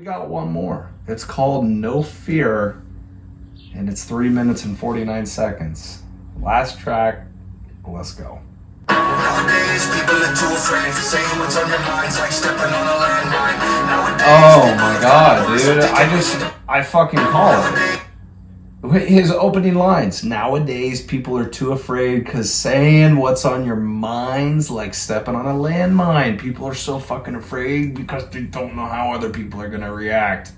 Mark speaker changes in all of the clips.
Speaker 1: We got one more. It's called No Fear, and it's 3 minutes and 49 seconds. Last track, let's go.
Speaker 2: Nowadays, people are too afraid to say what's on their minds, like stepping on a landmine. Nowadays,
Speaker 1: oh my god, dude. I fucking call it. His opening lines. Nowadays, people are too afraid because saying what's on your minds like stepping on a landmine. People are so fucking afraid because they don't know how other people are going to react.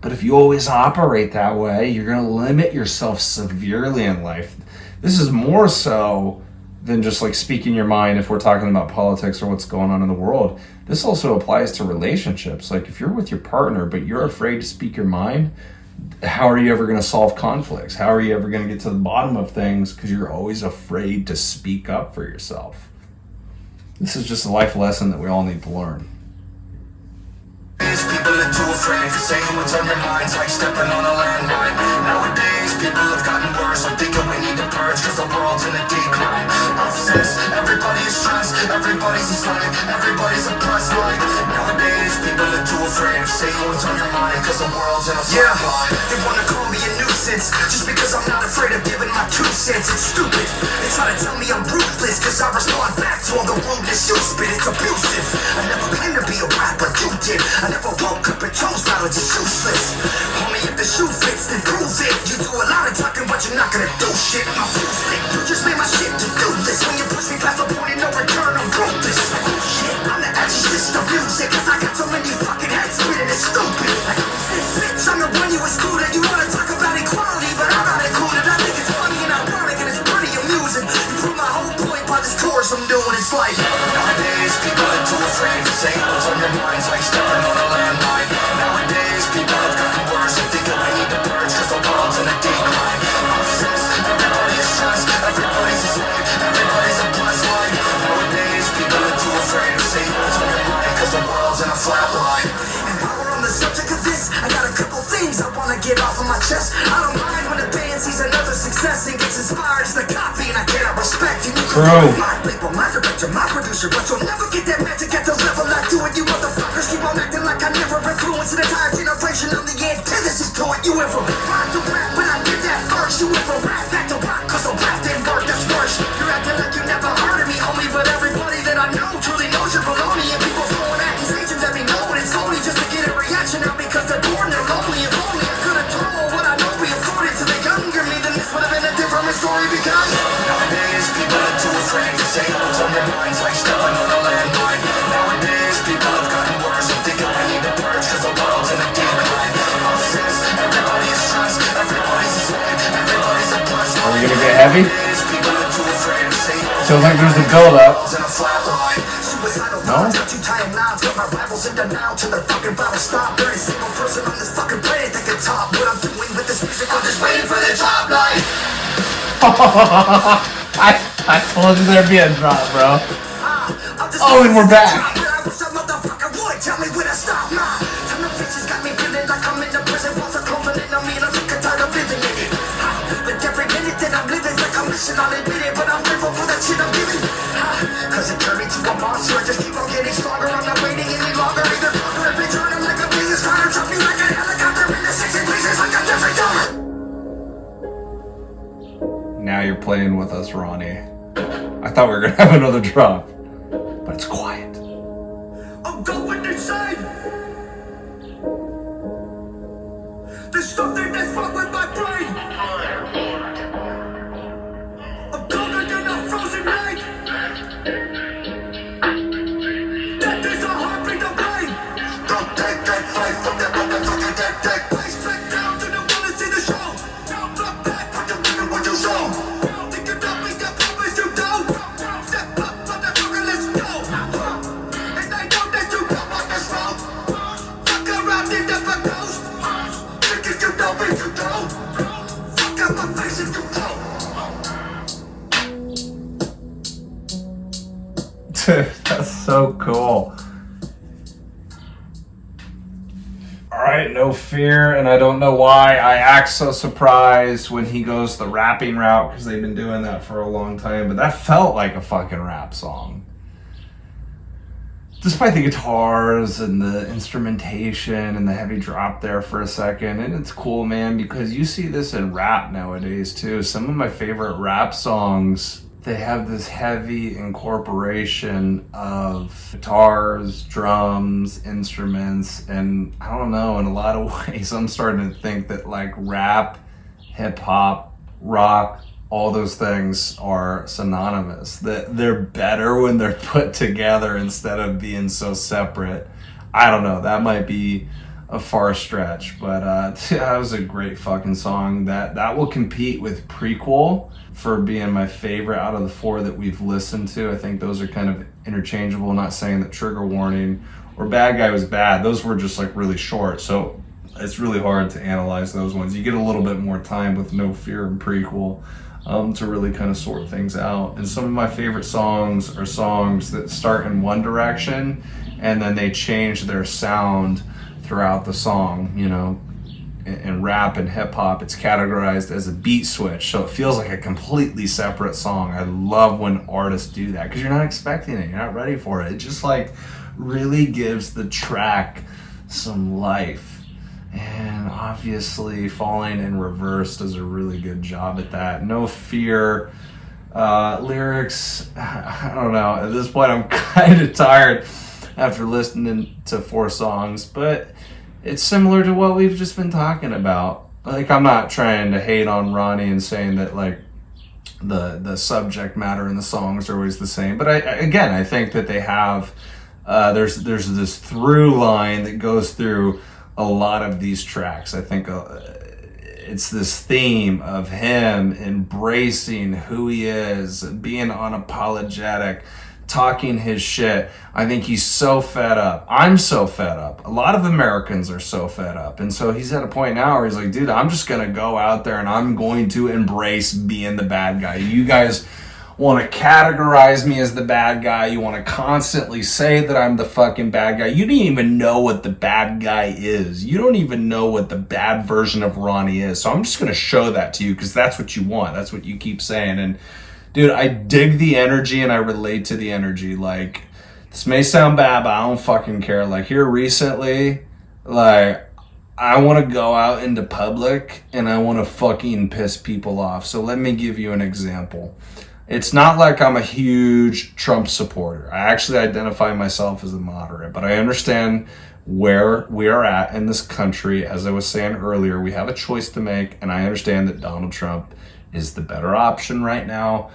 Speaker 1: But if you always operate that way, you're going to limit yourself severely in life. This is more so than just like speaking your mind if we're talking about politics or what's going on in the world. This also applies to relationships. Like if you're with your partner, but you're afraid to speak your mind, how are you ever going to solve conflicts? How are you ever going to get to the bottom of things? Because you're always afraid to speak up for yourself. This is just a life lesson that we all need to learn.
Speaker 2: People are too afraid to say what's on their minds, like stepping on a landmine. Nowadays, people have gotten worse. I'm thinking we need to purge because the world's in a decline. Obsessed, everybody is stressed, everybody's a slave, everybody's oppressed. Like nowadays, people are too afraid to say what's on your mind because the world's in a flatline. They wanna call me a nuisance just because I'm not afraid of giving my 2 cents. It's stupid. They try to tell me I'm ruthless because I respond back to all the rudeness you spit. It's abusive. I never claimed to be a rapper, you did. I never woke up and chose knowledge is useless. Homie, if the shoe fits, then prove it. You do a lot of talking, but you're not gonna do shit. My fool's lit. You just made my shit to do this. When you push me past the point of no return, I'm ruthless. Shit, I'm the exorcist of music, cause I got so many fucking heads spitting, it's stupid. Like, this bitch, I'm the one you excluded. You wanna talk about equality, but I'm not included. I think it's funny and ironic and it's pretty amusing. You prove my whole point by this chorus I'm doing. It's like nowadays, people are too afraid to say what's on their minds, like stepping on a landmine. Nowadays, people have gotten worse. I think we need to purge because the world's in a decline. Obsessed, everybody is stressed, everybody's a slave, everybody's a blessed life. Nowadays, people are too afraid to say what's on their mind because the world's in a flatline. And while we're on the subject of this, I got a couple things I wanna get off of my chest. I don't mind when a band sees another success and gets inspired as the copy, and I cannot respect you.
Speaker 1: True.
Speaker 2: My label, my director, my producer, but you'll never get that magic at the level I do it. You motherfuckers keep on acting like I never influenced an entire generation. I'm the antithesis to it. You went from rap to rap when I did that first. You went from rap back to rock cause the rap didn't work, that's worse. You're acting like you never heard of me, homie, but everybody that I know truly knows you're baloney. And people throwing accusations at me knowing it's only just to get a reaction out because they're born and lonely. If only I could have told what I know we afforded to the younger me, then this would have been a different story. Because nowadays people are too afraid to say what's on their minds, like stepping on a landmine. Nowadays people have gotten worse. I'm thinking we need to purge because the world's in a decline. Obsessed, everybody is stressed, everybody's a slave, everybody's a blessed.
Speaker 1: Are we gonna get heavy?
Speaker 2: People are too afraid to say
Speaker 1: Feels like there's a build up.
Speaker 2: No? You tying lines, got my rivals in denial till the fucking battle stop. There ain't a single person on this fucking planet that can top what I'm doing with this music. I'm just waiting for the top line.
Speaker 1: I told you there'd be a drop, bro. Oh, and we're back.
Speaker 2: Tell me when I stop, nah. Tell the bitches got me feeling like I'm in the prison. Walls are closing in on me and I'm sick and tired of living in it. But every minute that I'm living's like a mission, I'll admit it. But I'm grateful for that shit I'm giving. Cause it turned me to a monster. I just keep on getting stronger. I'm not waiting any longer. Either conquer every turn. I'm like a business card. Drop me like a helicopter in the 60 pieces like a different dollar.
Speaker 1: Now you're playing with us, Ronnie. I thought we were gonna have another drop, but it's quiet.
Speaker 2: I'm going insane. There's something that's wrong with my brain. I'm colder than a frozen lake. Death is a heartbeat away. Don't take that fight from that motherfucking dead. Place back down to the one to see the show. Don't look back when you're living what you show. Think about me, I promise you don't. Step up, motherfucker, let's go. And I know that you come on this road. Fuck around and never ghost. Think if you know if you don't. Fuck out my face if you don't.
Speaker 1: Dude, that's so cool. Alright, No Fear, and I don't know why I act so surprised when he goes the rapping route, because they've been doing that for a long time, but that felt like a fucking rap song. despite the guitars and the instrumentation and the heavy drop there for a second, and it's cool, man, because you see this in rap nowadays too. Some of my favorite rap songs, they have this heavy incorporation of guitars, drums, instruments, and I don't know, in a lot of ways, I'm starting to think that like rap, hip hop, rock, all those things are synonymous. That they're better when they're put together instead of being so separate. I don't know, that might be a far stretch, but that was a great fucking song. That will compete with Prequel for being my favorite out of the 4 that we've listened to. I think those are kind of interchangeable. Not saying that Trigger Warning or Bad Guy was bad. Those were just like really short, so it's really hard to analyze those ones. You get a little bit more time with No Fear and Prequel to really kind of sort things out. And some of my favorite songs are songs that start in one direction and then they change their sound throughout the song. You know, in rap and hip hop, it's categorized as a beat switch, so it feels like a completely separate song. I love when artists do that because you're not expecting it, you're not ready for it. It just like really gives the track some life. And obviously Falling in Reverse does a really good job at that. No Fear lyrics, I don't know, at this point I'm kind of tired after listening to 4 songs, but it's similar to what we've just been talking about. Like, I'm not trying to hate on Ronnie and saying that like the subject matter in the songs are always the same, but I think that they have there's this through line that goes through a lot of these tracks. I think it's this theme of him embracing who he is, being unapologetic, talking his shit. I think he's so fed up. I'm so fed up. A lot of Americans are so fed up. And so he's at a point now where he's like, dude, I'm just going to go out there and I'm going to embrace being the bad guy. You guys want to categorize me as the bad guy. You want to constantly say that I'm the fucking bad guy. You don't even know what the bad guy is. You don't even know what the bad version of Ronnie is. So I'm just going to show that to you because that's what you want. That's what you keep saying. And dude, I dig the energy and I relate to the energy. Like, this may sound bad, but I don't fucking care. Like, here recently, like, I want to go out into public and I want to fucking piss people off. So let me give you an example. It's not like I'm a huge Trump supporter. I actually identify myself as a moderate, but I understand where we are at in this country. As I was saying earlier, we have a choice to make, and I understand that Donald Trump is the better option right now.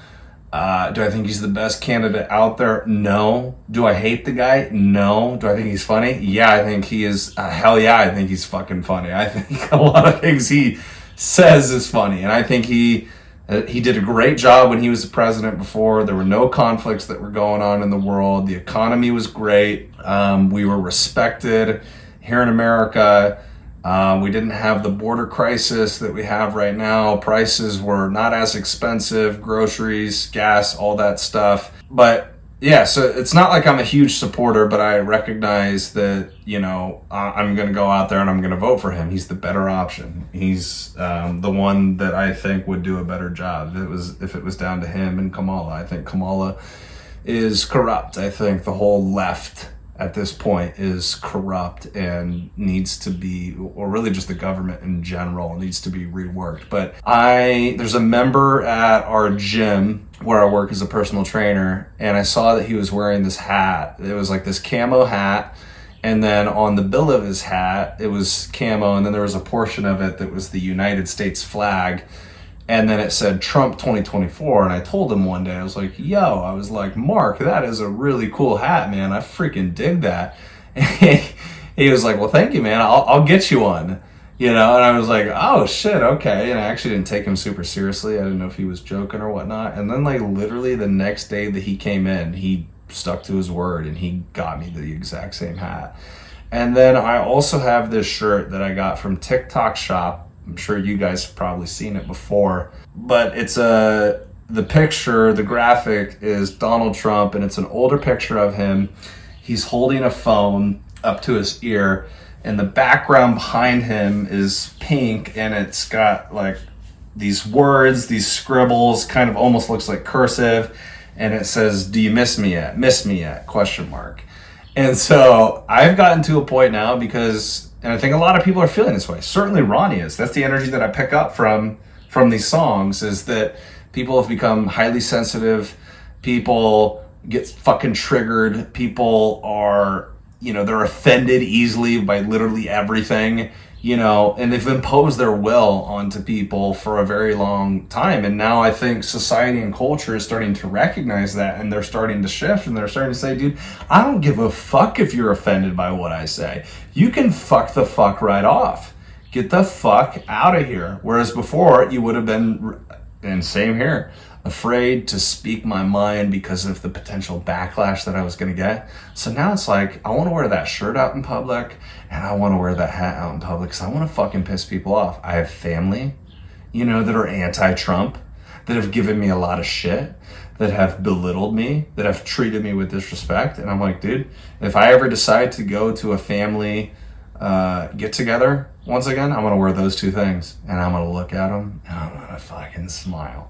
Speaker 1: Do I think he's the best candidate out there? No. Do I hate the guy? No. Do I think he's funny? Yeah, I think he is. Hell yeah, I think he's fucking funny. I think a lot of things he says is funny, and I think he did a great job when he was the president before. There were no conflicts that were going on in the world. The economy was great. We were respected here in America. We didn't have the border crisis that we have right now. Prices were not as expensive, groceries, gas, all that stuff. But yeah, so it's not like I'm a huge supporter, but I recognize that, you know, I'm going to go out there and I'm going to vote for him. He's the better option. He's the one that I think would do a better job. If it was down to him and Kamala. I think Kamala is corrupt. I think the whole left at this point is corrupt and needs to be, or really just the government in general needs to be reworked. But there's a member at our gym where I work as a personal trainer, and I saw that he was wearing this hat. It was like this camo hat, and then on the bill of his hat, it was camo, and then there was a portion of it that was the United States flag. And then it said Trump 2024. And I told him one day, I was like, Mark, that is a really cool hat, man. I freaking dig that. And he was like, well, thank you, man. I'll get you one. You know, and I was like, oh shit, okay. And I actually didn't take him super seriously. I didn't know if he was joking or whatnot. And then like literally the next day that he came in, he stuck to his word and he got me the exact same hat. And then I also have this shirt that I got from TikTok Shop. I'm sure you guys have probably seen it before, but it's the picture, the graphic is Donald Trump, and it's an older picture of him. He's holding a phone up to his ear, and the background behind him is pink, and it's got like these words, these scribbles, kind of almost looks like cursive, and it says, "Do you miss me yet? Miss me yet?" ? And so I've gotten to a point now because, and I think a lot of people are feeling this way. Certainly Ronnie is. That's the energy that I pick up from these songs, is that people have become highly sensitive. People get fucking triggered. People are, they're offended easily by literally everything, and they've imposed their will onto people for a very long time. And now I think society and culture is starting to recognize that, and they're starting to shift, and they're starting to say, dude, I don't give a fuck if you're offended by what I say. You can fuck the fuck right off. Get the fuck out of here. Whereas before, you would have been, and same here, afraid to speak my mind because of the potential backlash that I was going to get. So now it's like, I want to wear that shirt out in public, and I want to wear that hat out in public because I want to fucking piss people off. I have family, that are anti-Trump, that have given me a lot of shit, that have belittled me, that have treated me with disrespect. And I'm like, dude, if I ever decide to go to a family get together once again, I'm going to wear those two things, and I'm going to look at them, and I'm going to fucking smile.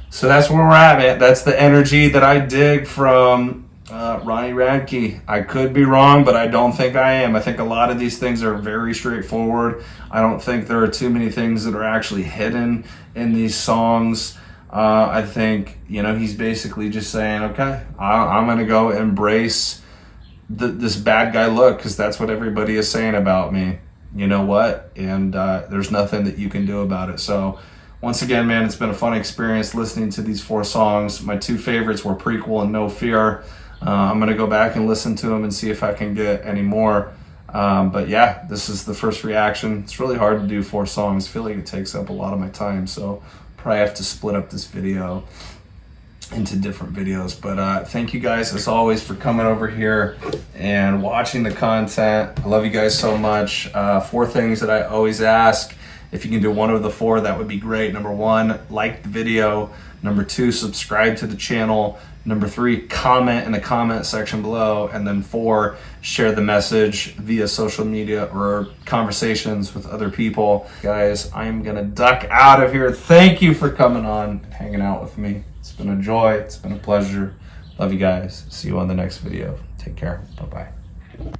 Speaker 1: So that's where we're at, man. That's the energy that I dig from Ronnie Radke. I could be wrong, but I don't think I am. I think a lot of these things are very straightforward. I don't think there are too many things that are actually hidden in these songs. I think, he's basically just saying, okay, I'm going to go embrace this bad guy look because that's what everybody is saying about me. You know what? And there's nothing that you can do about it. So once again, man, it's been a fun experience listening to these 4 songs. My 2 favorites were Prequel and No Fear. I'm going to go back and listen to them and see if I can get any more. But yeah, this is the first reaction. It's really hard to do 4 songs. I feel like it takes up a lot of my time. So probably have to split up this video into different videos. But thank you guys, as always, for coming over here and watching the content. I love you guys so much. 4 things that I always ask. If you can do one of the 4, that would be great. Number 1, like the video. Number 2, subscribe to the channel. Number 3, comment in the comment section below. And then 4, share the message via social media or conversations with other people. Guys, I'm gonna duck out of here. Thank you for coming on and hanging out with me. It's been a joy. It's been a pleasure. Love you guys. See you on the next video. Take care. Bye-bye.